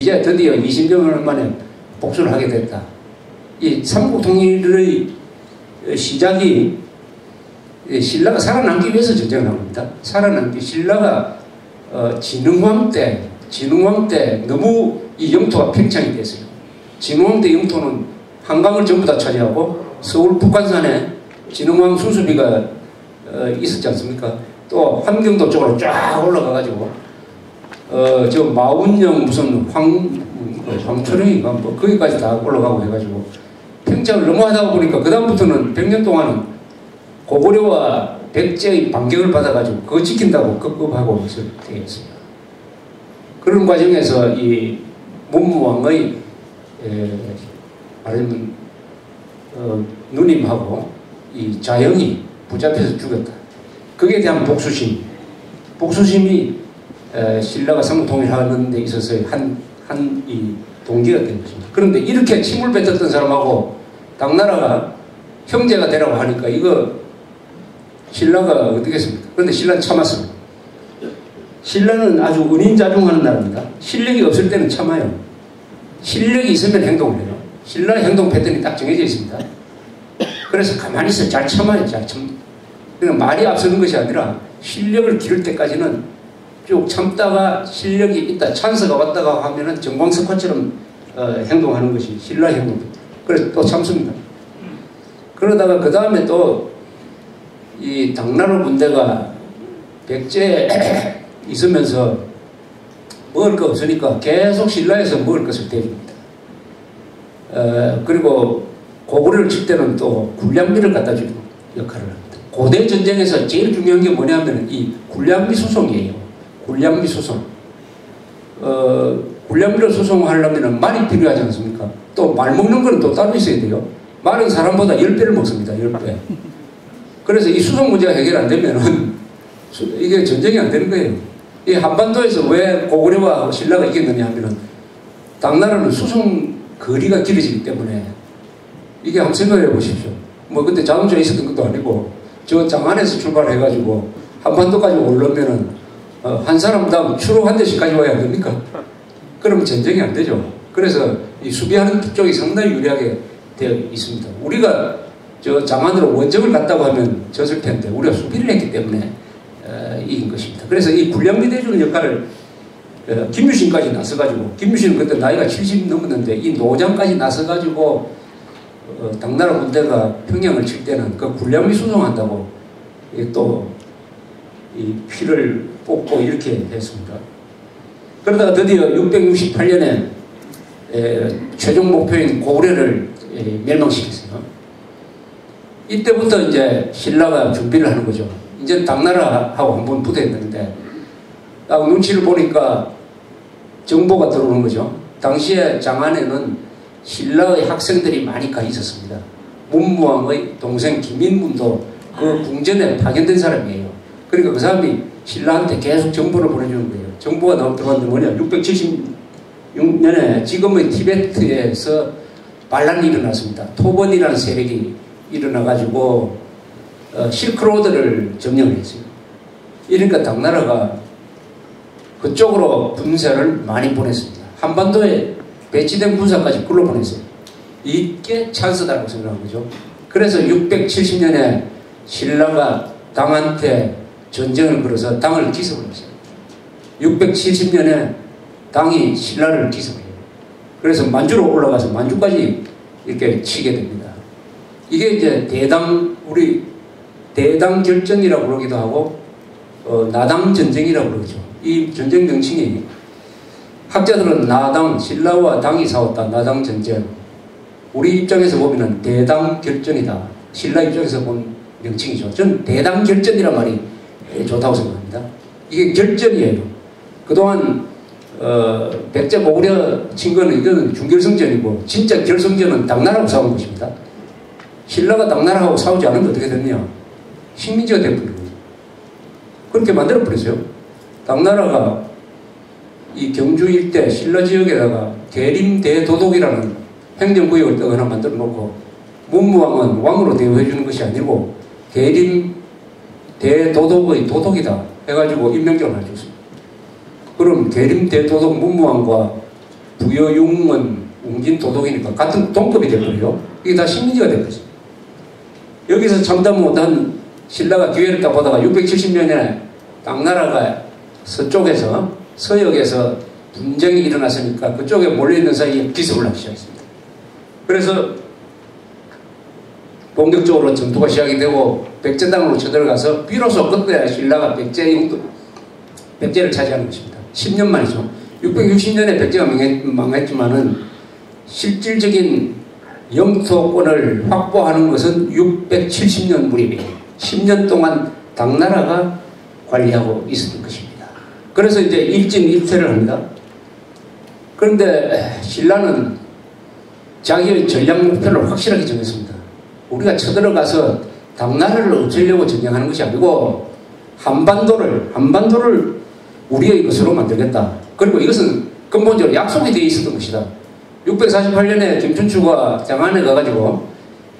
이제 드디어 20년 만에 복수를 하게 됐다. 이 삼국통일의 시작이 신라가 살아남기 위해서 전쟁을 한 겁니다. 살아남기. 신라가 진흥왕 때 너무 이 영토가 팽창이 됐어요. 진흥왕 때 영토는 한강을 전부 다 차지하고 서울 북한산에 진흥왕 수수비가 있었지 않습니까? 또 함경도 쪽으로 쫙 올라가가지고 저 마운령 무슨 황초령인가 뭐 거기까지 다 올라가고 해가지고 팽창을 너무 하다 보니까 그 다음부터는 100년 동안은 고구려와 백제의 반격을 받아가지고 그거 지킨다고 급급하고 되었습니다. 그런 과정에서 이 문무왕의 말하자면 누님하고 이 자영이 붙잡혀서 죽였다. 거기에 대한 복수심이 신라가 삼국통일하는 데 있어서의 이 동기가 된 것입니다. 그런데 이렇게 침을 뱉었던 사람하고 당나라가 형제가 되라고 하니까 이거 신라가 어떻게 했습니까? 그런데 신라는 참았습니다. 신라는 아주 은인자중하는 나라입니다. 실력이 없을 때는 참아요. 실력이 있으면 행동을 해요. 신라의 행동 패턴이 딱 정해져 있습니다. 그래서 가만히 있어 잘 참아요. 잘 참. 그러니까 말이 앞서는 것이 아니라 실력을 기를 때까지는 쭉 참다가 실력이 있다, 찬스가 왔다가 하면은 정광석화처럼 행동하는 것이 신라의 행동. 그래서 또 참습니다. 그러다가 그 다음에 또 이 당나라 군대가 백제에 있으면서 먹을 거 없으니까 계속 신라에서 먹을 것을 대줍니다. 그리고 고구려를 칠 때는 또 군량미를 갖다 주는 역할을 합니다. 고대 전쟁에서 제일 중요한 게 뭐냐면 이 군량미 수송이에요. 군량미 수송. 군량미를 수송하려면 말이 필요하지 않습니까? 또 말 먹는 건 또 따로 있어야 돼요. 말은 사람보다 10배를 먹습니다. 10배. 그래서 이 수송 문제가 해결 안 되면은 이게 전쟁이 안 되는 거예요. 이 한반도에서 왜 고구려와 신라가 이겼느냐 하면은 당나라는 수송 거리가 길어지기 때문에 이게 한번 생각해 보십시오. 뭐 그때 자동차에 있었던 것도 아니고 저 장안에서 출발해가지고 한반도까지 오려면은 한 사람당 추로 한 대씩 가져와야 됩니까? 그러면 전쟁이 안 되죠. 그래서 이 수비하는 쪽이 상당히 유리하게 되어 있습니다. 우리가 저 장안으로 원정을 갔다고 하면 졌을 텐데 우리가 수비를 했기 때문에 이긴 것입니다. 그래서 이 군량미 대주는 역할을 김유신까지 나서가지고, 김유신은 그때 나이가 70 넘었는데 이 노장까지 나서가지고 당나라 군대가 평양을 칠 때는 그 군량미 수송한다고 또 이 피를 뽑고 이렇게 했습니다. 그러다가 드디어 668년에 최종 목표인 고구려를 멸망시켰어요. 이때부터 이제 신라가 준비를 하는 거죠. 이제 당나라하고 한번 붙어있는데 딱 눈치를 보니까 정보가 들어오는 거죠. 당시에 장안에는 신라의 학생들이 많이 가 있었습니다. 문무왕의 동생 김인문도 그 궁전에 파견된 사람이에요. 그러니까 그 사람이 신라한테 계속 정보를 보내주는 거예요. 정보가 들어왔는데 뭐냐, 676년에 지금의 티베트에서 반란이 일어났습니다. 토번이라는 세력이 일어나가지고 실크로드를 점령을 했어요. 이러니까 당나라가 그쪽으로 군사를 많이 보냈습니다. 한반도에 배치된 군사까지 굴러보냈어요. 이게 찬스다라고 생각한 거죠. 그래서 670년에 신라가 당한테 전쟁을 걸어서 당을 기습을 했어요. 670년에 당이 신라를 기습해요. 그래서 만주로 올라가서 만주까지 이렇게 치게 됩니다. 이게 이제 우리 대당 결전이라고 그러기도 하고 나당 전쟁이라고 그러죠. 이 전쟁 명칭이 학자들은 나당, 신라와 당이 싸웠다. 나당 전쟁. 우리 입장에서 보면은 대당 결전이다. 신라 입장에서 본 명칭이죠. 저는 대당 결전이란 말이 좋다고 생각합니다. 이게 결전이에요. 그동안 백제 고구려 친 거는 이거는 준결승전이고 진짜 결승전은 당나라하고 싸운 것입니다. 신라가 당나라하고 싸우지 않으면 어떻게 됐냐? 식민지가 돼버린 거예요. 그렇게 만들어버렸어요. 당나라가 이 경주 일대 신라 지역에다가 계림대도독이라는 행정구역을 또 하나 만들어 놓고 문무왕은 왕으로 대우해주는 것이 아니고 계림대도독의 도독이다 해가지고 임명장을 해줬습니다. 그럼 계림대도독 문무왕과 부여융은 웅진 도덕이니까 같은 동급이 되고요. 이게 다 식민지가 된 거죠. 여기서 참담 못한 신라가 기회를 딱 보다가 670년에 당나라가 서쪽에서 서역에서 분쟁이 일어났으니까 그쪽에 몰려있는 사이에 기습을 하기 시작했습니다. 그래서 본격적으로 전투가 시작이 되고 백제당으로 쳐들어가서 비로소 그때 신라가 백제를 차지하는 것입니다. 10년 만이죠. 660년에 백제가 망했지만은 실질적인 영토권을 확보하는 것은 670년 무렵이에요. 10년 동안 당나라가 관리하고 있었던 것입니다. 그래서 이제 일진일퇴를 합니다. 그런데 신라는 자기의 전략 목표를 확실하게 정했습니다. 우리가 쳐들어가서 당나라를 없애려고 전쟁하는 것이 아니고 한반도를 우리의 것으로 만들겠다. 그리고 이것은 근본적으로 약속이 되어 있었던 것이다. 648년에 김춘추가 장안에 가가지고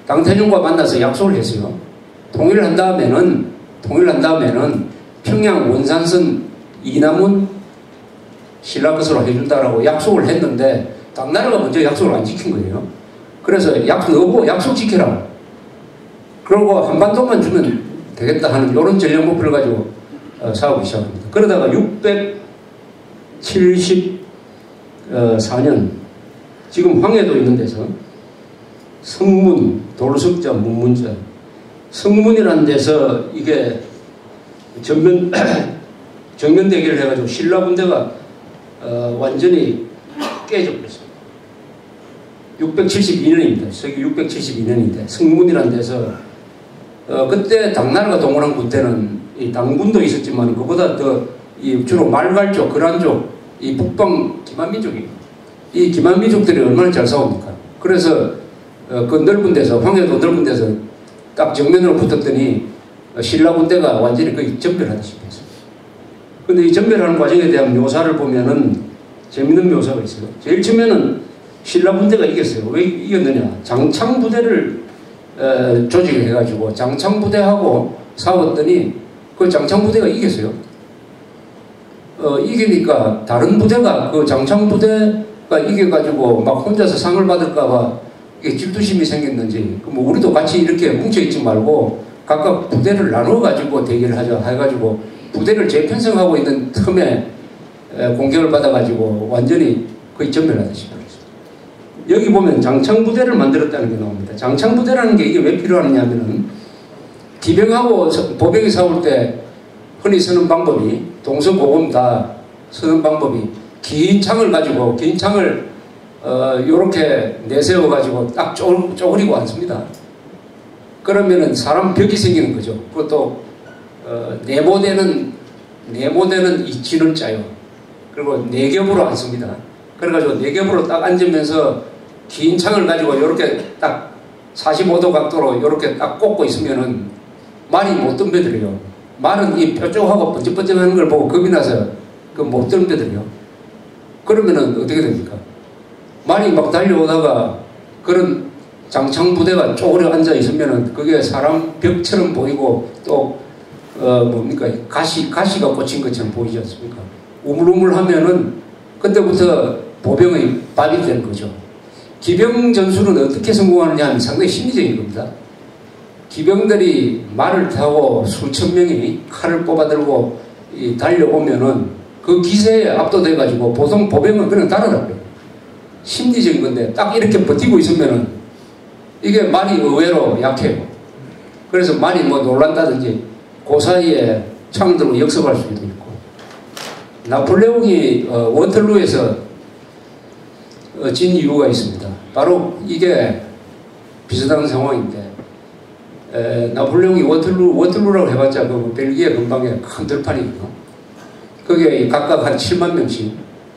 당태종과 만나서 약속을 했어요. 통일을 한 다음에는 평양 원산선 이남은 신라 것으로 해준다라고 약속을 했는데 당나라가 먼저 약속을 안 지킨 거예요. 그래서 약속 지켜라. 그러고 한반도만 주면 되겠다 하는 이런 전략 목표를 가지고 사업을 시작합니다. 그러다가 674년 지금 황해도 있는 데서 성문, 도르석자, 문문자 성문이라는 데서 이게 정면 대결을 해가지고 신라 군대가 완전히 깨져버렸습니다. 672년입니다. 서기 672년인데 성문이라는 데서 그때 당나라가 동원한 군대는 이 당군도 있었지만 그보다 더 주로 말갈 쪽, 거란 쪽, 이 북방 기만민족이에요. 이 기만민족들이 얼마나 잘 싸웁니까? 그래서 그 넓은 데서 황해도 넓은 데서 딱 정면으로 붙었더니 신라 군대가 완전히 거의 전멸하다시피 했습니다. 근데 이 전멸하는 과정에 대한 묘사를 보면은 재밌는 묘사가 있어요. 제일 처음에는 신라 군대가 이겼어요. 왜 이겼느냐? 장창 부대를 조직을 해가지고 장창 부대하고 싸웠더니 그 장창 부대가 이겼어요. 이기니까 다른 부대가 그 장창 부대가 이겨가지고 막 혼자서 상을 받을까봐 이게 질투심이 생겼는지 뭐 우리도 같이 이렇게 뭉쳐있지 말고 각각 부대를 나눠가지고 대결을 하자 해가지고 부대를 재편성하고 있는 틈에 공격을 받아가지고 완전히 거의 전멸하다시피 했습니다. 여기 보면 장창부대를 만들었다는 게 나옵니다. 장창부대라는 게 이게 왜 필요하느냐면은 기병하고 보병이 싸울 때 흔히 쓰는 방법이 동서고금 다 쓰는 방법이 긴 창을 가지고 긴 창을 요렇게 내세워 가지고 딱 쪼그리고 앉습니다. 그러면은 사람 벽이 생기는 거죠. 그것도 네모되는 이치를 짜요. 그리고 네 겹으로 앉습니다. 그래가지고 네 겹으로 딱 앉으면서 긴 창을 가지고 이렇게 딱 45도 각도로 이렇게 딱 꽂고 있으면은 말이 못 덤벼들어요. 말은 이 뾰족하고 번쩍번쩍하는 걸 보고 겁이 나서 그 못 덤벼들어요. 그러면은 어떻게 됩니까? 말이 막 달려오다가 그런 장창부대가 쪼그려 앉아 있으면은 그게 사람 벽처럼 보이고 또 뭡니까 가시가 꽂힌 것처럼 보이지 않습니까? 우물우물 하면은 그때부터 보병의 밥이 되는 거죠. 기병 전술은 어떻게 성공하느냐 하면 상당히 심리적인 겁니다. 기병들이 말을 타고 수천 명이 칼을 뽑아들고 달려오면은 그 기세에 압도돼 가지고 보통 보병은 그냥 따라잡혀요. 심리적인 건데 딱 이렇게 버티고 있으면은 이게 말이 의외로 약해요. 그래서 말이 뭐 놀란다든지 그 사이에 창을 들고 역습할 수도 있고. 나폴레옹이 워털루에서 진 이유가 있습니다. 바로 이게 비슷한 상황인데 나폴레옹이 워털루라고 해봤자 그 벨기에 근방에 큰 들판이거든요. 거기에 각각 한 7만 명씩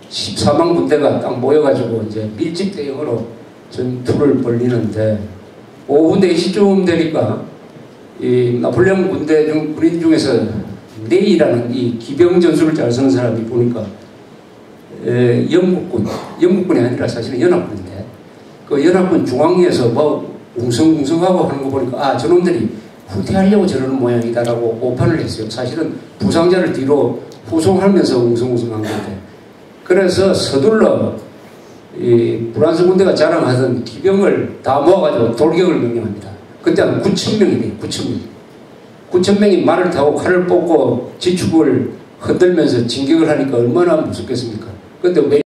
14만 군대가 딱 모여가지고 이제 밀집 대형으로 전투를 벌리는데 오후 4시쯤 되니까 이 나폴레옹 군인 중에서 네이라는 이 기병 전술을 잘 쓰는 사람이 보니까 영국군이 아니라 사실은 연합군인데 그 연합군 중앙위에서 뭐 웅성웅성하고 하는 거 보니까 아 저놈들이 후퇴하려고 저러는 모양이다라고 오판을 했어요. 사실은 부상자를 뒤로 후송하면서 웅성웅성한 건데 그래서 서둘러 이 프랑스 군대가 자랑하던 기병을 다 모아가지고 돌격을 명령합니다. 그때 한 9,000명이 돼요. 9,000명. 9,000명이 말을 타고 칼을 뽑고 지축을 흔들면서 진격을 하니까 얼마나 무섭겠습니까? 근데 왜